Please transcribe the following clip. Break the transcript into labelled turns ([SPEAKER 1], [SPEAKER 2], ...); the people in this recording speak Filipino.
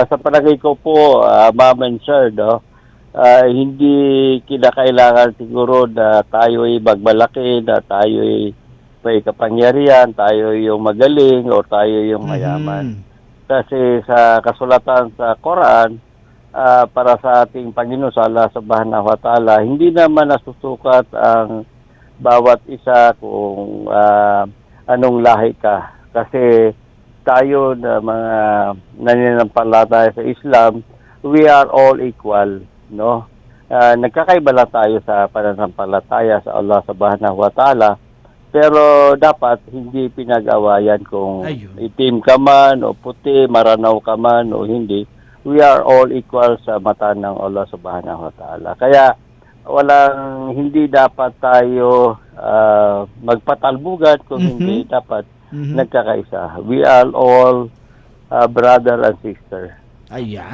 [SPEAKER 1] Sa palagay ko po, ma'am and sir, no, hindi kinakailangan siguro na tayo ay magmalaki, na tayo ay may kapangyarihan, tayo yung magaling o tayo yung mayaman.
[SPEAKER 2] Mhm.
[SPEAKER 1] Kasi sa kasulatan sa Quran, para sa ating Panginoon sa Allah Subhanahu wa Ta'ala, hindi naman nasusukat ang bawat isa kung anong lahi ka. Kasi tayo na mga nananampalataya sa Islam, we are all equal, no? Nagkakaiba lang tayo sa pananampalataya sa Allah Subhanahu wa Ta'ala, pero dapat hindi pinag-awayan kung
[SPEAKER 2] Ayun.
[SPEAKER 1] itim ka man o puti, maranaw ka man o hindi. We are all equal sa mata ng Allah Subhanahu wa Ta'ala. Kaya hindi dapat tayo magpatalbugan kung hindi
[SPEAKER 2] Mhm.
[SPEAKER 1] dapat
[SPEAKER 2] Mhm.
[SPEAKER 1] nagkakaisa. We are all brother and sister.
[SPEAKER 2] Ayan.